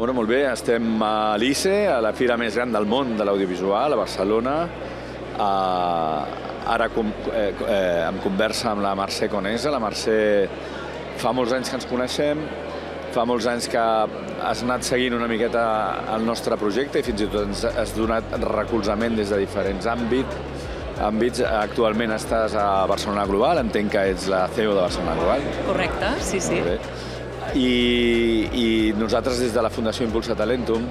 Bueno, molt bé, estem a l'ICE, a la fira més gran del món de l'audiovisual, a Barcelona. Ara em conversa amb la Mercè Conesa. La Mercè fa molts anys que ens coneixem, fa molts anys que has anat seguint una miqueta el nostre projecte i fins i tot ens has donat recolzament des de diferents àmbits. Actualment estàs a Barcelona Global, entenc que ets la CEO de Barcelona Global. Correcte, sí. I nosaltres des de la Fundació Impulsa Talentum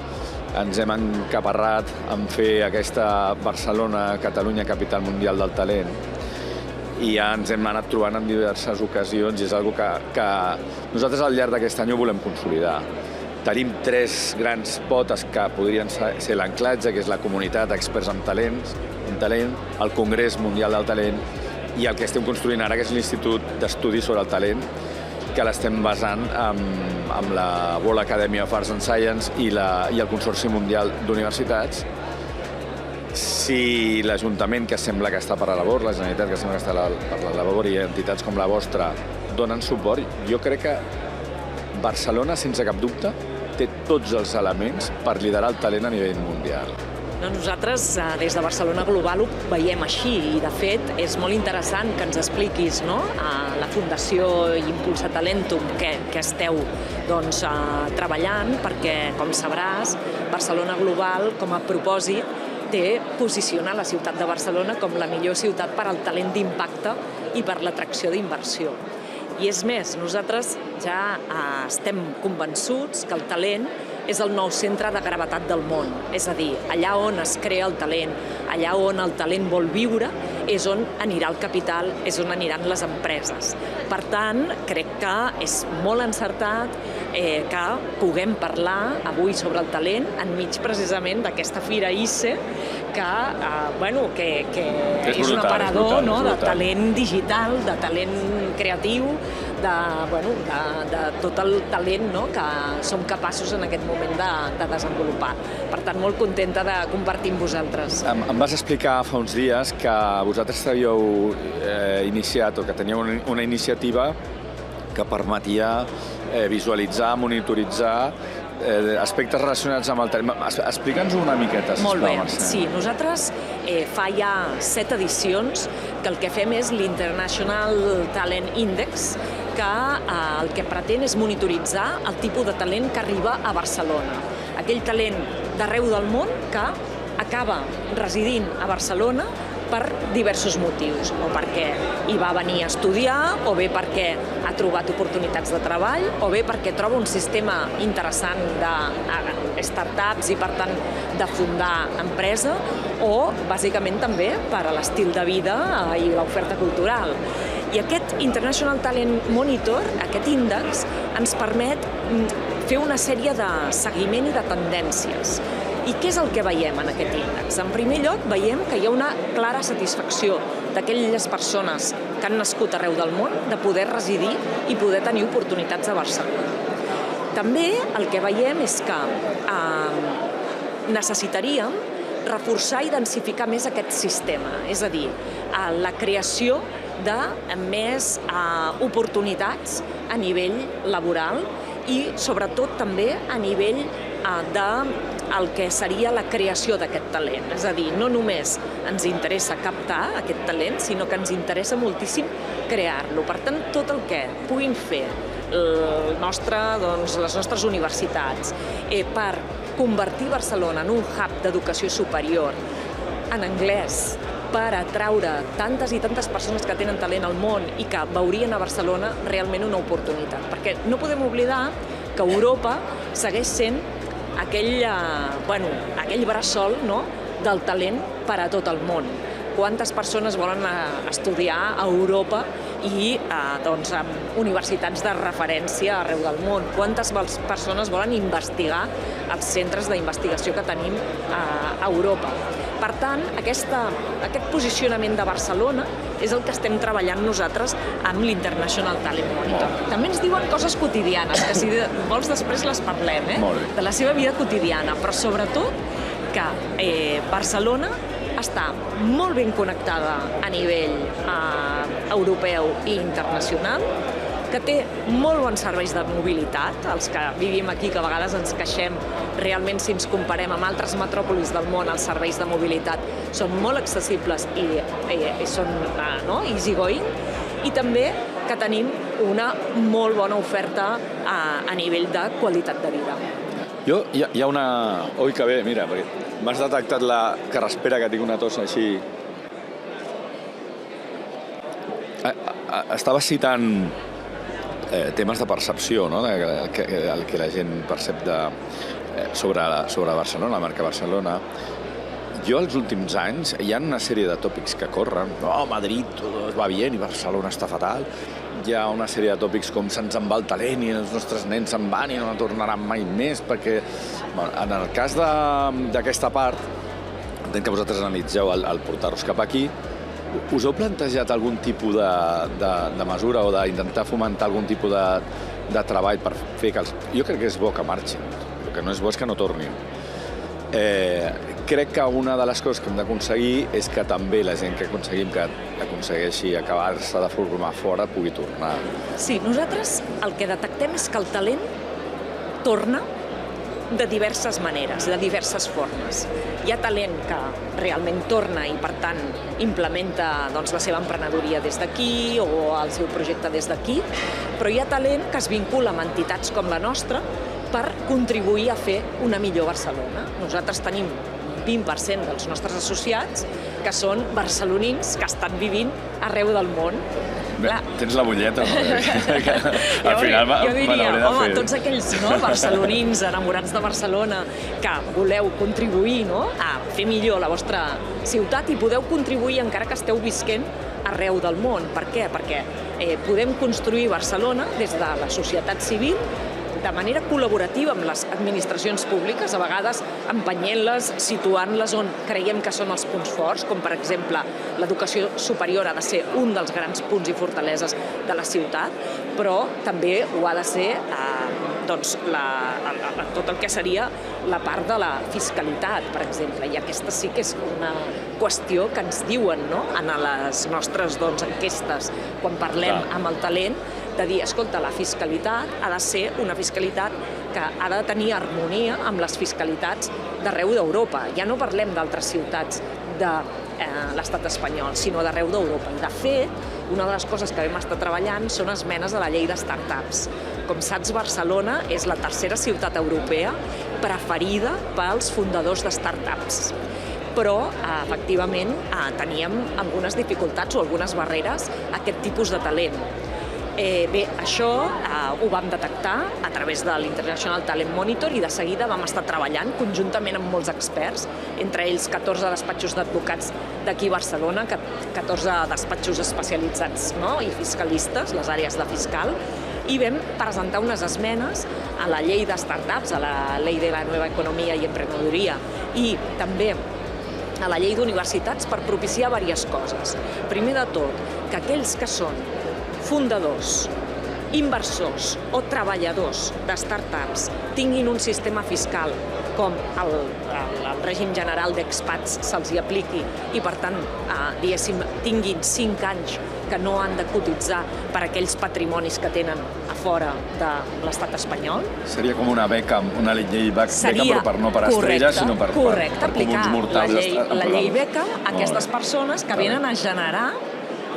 ens hem encaparrat en fer aquesta Barcelona-Catalunya Capital Mundial del Talent i ja ens hem anat trobant en diverses ocasions i és una cosa que nosaltres al llarg d'aquest any ho volem consolidar. Tenim 3 grans potes que podrien ser l'anclatge, que és la comunitat d'experts en talent, el Congrés Mundial del Talent i el que estem construint ara, que és l'Institut d'Estudis sobre el Talent, que l'estem basant amb la World Academy of Arts and Science i el Consorci Mundial d'Universitats. Si l'Ajuntament, que sembla que està per la labor, la Generalitat, que sembla que està per la labor, i entitats com la vostra donen suport, jo crec que Barcelona, sense cap dubte, té tots els elements per liderar el talent a nivell mundial. Nosaltres, des de Barcelona Global, ho veiem així i, de fet, és molt interessant que ens expliquis a la Fundació Impulsa Talentum que esteu treballant, perquè, com sabràs, Barcelona Global, com a propòsit, té posicionar la ciutat de Barcelona com la millor ciutat per al talent d'impacte i per l'atracció d'inversió. I és més, nosaltres ja estem convençuts que el talent és el nou centre de gravetat del món. És a dir, allà on es crea el talent, allà on el talent vol viure, és on anirà el capital, és on aniran les empreses. Per tant, crec que és molt encertat que puguem parlar avui sobre el talent enmig precisament d'aquesta fira ICE, que és un aparador de talent digital, de talent creatiu, de tot el talent que som capaços en aquest moment de desenvolupar. Per tant, molt contenta de compartir amb vosaltres. Em vas explicar fa uns dies que vosaltres havíeu iniciat o que teníeu una iniciativa que permetia visualitzar, monitoritzar aspectes relacionats amb el talent. Explica'ns una miqueta, sisplau, Mercè. Molt bé, sí. Nosaltres fa ja 7 edicions que el que fem és l'International Talent Index, que el que pretén és monitoritzar el tipus de talent que arriba a Barcelona. Aquell talent d'arreu del món que acaba residint a Barcelona per diversos motius, o perquè hi va venir a estudiar, o bé perquè ha trobat oportunitats de treball, o bé perquè troba un sistema interessant de startups i, per tant, de fundar empresa, o, bàsicament, també per a l'estil de vida i l'oferta cultural. I aquest International Talent Monitor, aquest índex, ens permet fer una sèrie de seguiment i de tendències. I què és el que veiem en aquest índex? En primer lloc, veiem que hi ha una clara satisfacció d'aquelles persones que han nascut arreu del món de poder residir i poder tenir oportunitats a Barcelona. També el que veiem és que necessitaríem reforçar i densificar més aquest sistema, és a dir, la creació de més oportunitats a nivell laboral i, sobretot, també a nivell del que seria la creació d'aquest talent. És a dir, no només ens interessa captar aquest talent, sinó que ens interessa moltíssim crear-lo. Per tant, tot el que puguin fer les nostres universitats per convertir Barcelona en un hub d'educació superior en anglès, per atraure tantes i tantes persones que tenen talent al món i que veurien a Barcelona realment una oportunitat. Perquè no podem oblidar que Europa segueix sent aquell bressol del talent per a tot el món. Quantes persones volen estudiar a Europa i amb universitats de referència arreu del món? Quantes persones volen investigar als centres d'investigació que tenim a Europa? Per tant, aquest posicionament de Barcelona és el que estem treballant nosaltres amb l'International Talent Monitor. També ens diuen coses quotidianes, que si vols després les parlem, de la seva vida quotidiana, però sobretot que Barcelona està molt ben connectada a nivell europeu i internacional, que té molt bons serveis de mobilitat, els que vivim aquí, que a vegades ens queixem realment si ens comparem amb altres metròpolis del món, els serveis de mobilitat són molt accessibles i són easy going, i també que tenim una molt bona oferta a nivell de qualitat de vida. Hi ha una... Oi, que bé, mira, perquè m'has detectat la carraspera, que tinc una tos així. Estava citant temes de percepció, no? El que la gent percep sobre Barcelona, la marca Barcelona. Jo, els últims anys, hi ha una sèrie de tòpics que corren. Madrid tot va bé i Barcelona està fatal. Hi ha una sèrie de tòpics com se'ns en va el talent i els nostres nens se'n van i no tornaran mai més, perquè en el cas d'aquesta part, entenc que vosaltres analitzeu el portar-vos cap aquí, us heu plantejat algun tipus de mesura o d'intentar fomentar algun tipus de treball per fer que jo crec que és bo que marxin, el que no és bo és que no tornin. Crec que una de les coses que hem d'aconseguir és que també la gent que aconseguim que aconsegueixi acabar-se de formar fora pugui tornar. Sí, nosaltres el que detectem és que el talent torna de diverses maneres, de diverses formes. Hi ha talent que realment torna i, per tant, implementa la seva emprenedoria des d'aquí o el seu projecte des d'aquí, però hi ha talent que es vincula amb entitats com la nostra per contribuir a fer una millor Barcelona. Nosaltres tenim 20% dels nostres associats que són barcelonins que estan vivint arreu del món. Bé, tens la butlleta, no? Al final jo diria, de fer. Tots aquells barcelonins enamorats de Barcelona que voleu contribuir a fer millor la vostra ciutat i podeu contribuir encara que esteu visquent arreu del món. Per què? Perquè podem construir Barcelona des de la societat civil de manera col·laborativa amb les administracions públiques, a vegades empenyent-les, situant-les on creiem que són els punts forts, com per exemple l'educació superior ha de ser un dels grans punts i fortaleses de la ciutat, però també ho ha de ser tot el que seria la part de la fiscalitat, per exemple, i aquesta sí que és una qüestió que ens diuen en les nostres enquestes quan parlem amb el talent, de dir, escolta, la fiscalitat ha de ser una fiscalitat que ha de tenir harmonia amb les fiscalitats d'arreu d'Europa. Ja no parlem d'altres ciutats de l'estat espanyol, sinó d'arreu d'Europa. I, de fet, una de les coses que vam estar treballant són esmenes a la llei de startups. Com saps, Barcelona és la tercera ciutat europea preferida pels fundadors de startups. Però, efectivament, teníem algunes dificultats o algunes barreres a aquest tipus de talent. Bé, això ho vam detectar a través de l'International Talent Monitor i de seguida vam estar treballant conjuntament amb molts experts, entre ells 14 despatxos d'advocats d'aquí a Barcelona, 14 despatxos especialitzats i fiscalistes, les àrees de fiscal, i vam presentar unes esmenes a la llei de startups, a la llei de la nova economia i emprenedoria i també a la llei d'universitats per propiciar diverses coses. Primer de tot, que aquells que són fundadors, inversors o treballadors de startups tinguin un sistema fiscal com el règim general d'expats se'ls hi apliqui i, per tant, diguéssim, tinguin 5 anys que no han de cotitzar per aquells patrimonis que tenen a fora de l'estat espanyol. Seria com una beca, una llei beca, però no per estrelles, sinó per comuns mortals. La llei beca a aquestes persones que venen a generar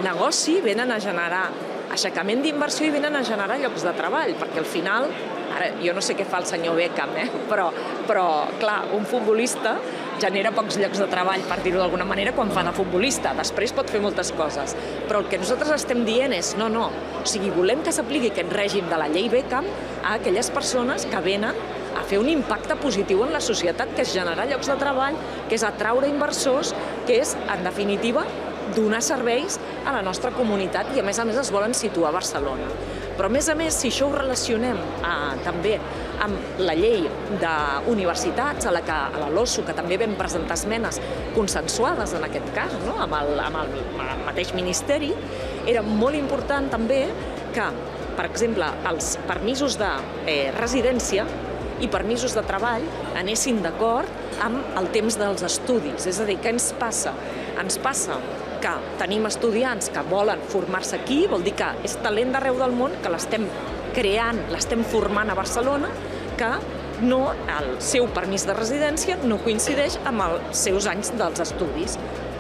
negoci, venen a generar aixecament d'inversió i venen a generar llocs de treball, perquè al final, ara jo no sé què fa el senyor Beckham, però clar, un futbolista genera pocs llocs de treball, per dir-ho d'alguna manera, quan fa de futbolista. Després pot fer moltes coses. Però el que nosaltres estem dient és no. O sigui, volem que s'apliqui aquest règim de la llei Beckham a aquelles persones que venen a fer un impacte positiu en la societat, que és generar llocs de treball, que és atraure inversors, que és, en definitiva, donar serveis a la nostra comunitat i, a més es volen situar a Barcelona. Però, a més, si això ho relacionem també amb la llei d'universitats, a la LOSU, que també vam presentar esmenes consensuades en aquest cas, amb el mateix ministeri, era molt important també que, per exemple, els permisos de residència i permisos de treball anessin d'acord amb el temps dels estudis. És a dir, què ens passa? Ens passa que tenim estudiants que volen formar-se aquí, vol dir que és talent d'arreu del món, que l'estem creant, l'estem formant a Barcelona, que no, el seu permís de residència no coincideix amb els seus anys dels estudis.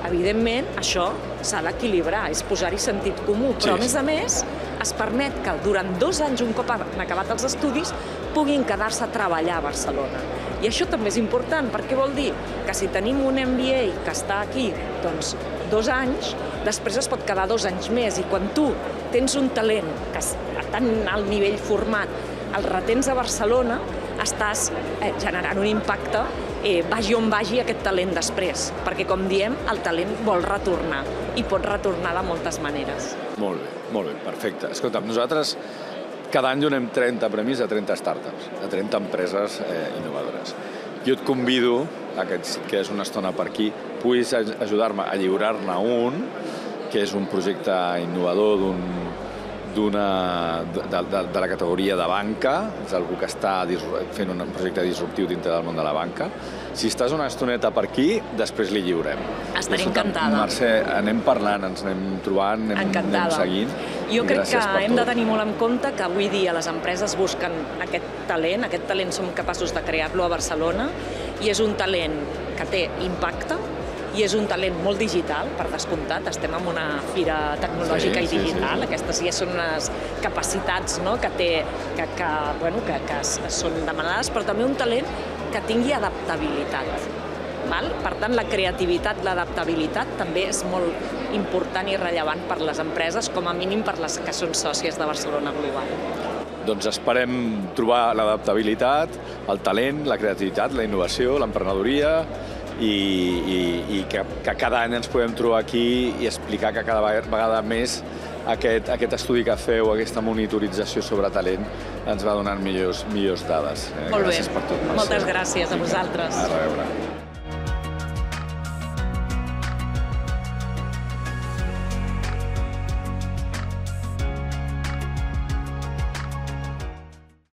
Evidentment, això s'ha d'equilibrar, és posar-hi sentit comú, però a més es permet que durant 2 anys, un cop han acabat els estudis, puguin quedar-se a treballar a Barcelona. I això també és important, perquè vol dir que si tenim un MBA que està aquí, doncs, 2 anys, després es pot quedar 2 anys més, i quan tu tens un talent que a tan alt nivell format, el retens a Barcelona, estàs generant un impacte, vagi on vagi aquest talent després, perquè, com diem, el talent vol retornar, i pot retornar de moltes maneres. Molt bé, perfecte. Escolta'm, nosaltres cada any donem 30 premis a 30 startups, a 30 empreses innovadores. Jo et convido a que et quedes una estona per aquí, puguis ajudar-me a lliurar-ne un, que és un projecte innovador de la categoria de banca, és algú que està fent un projecte disruptiu dintre del món de la banca. Si estàs una estoneta per aquí, després li lliurem. Estaré encantada. Mercè, anem parlant, ens anem trobant, anem seguint. Jo crec que hem de tenir molt en compte que avui dia les empreses busquen aquest talent som capaços de crear-lo a Barcelona, i és un talent que té impacte, i és un talent molt digital, per descomptat. Estem en una fira tecnològica i digital. Aquestes ja són unes capacitats que són demanades, però també un talent que tingui adaptabilitat. Per tant, la creativitat, l'adaptabilitat també és molt important i rellevant per les empreses, com a mínim per les que són sòcies de Barcelona Global. Doncs esperem trobar l'adaptabilitat, el talent, la creativitat, la innovació, l'emprenedoria, i que cada any ens podem trobar aquí i explicar que cada vegada més aquest estudi que feu, aquesta monitorització sobre talent, ens va donant millors dades. Molt bé. Gràcies per tot, Mercè. Moltes gràcies a vosaltres. A reveure.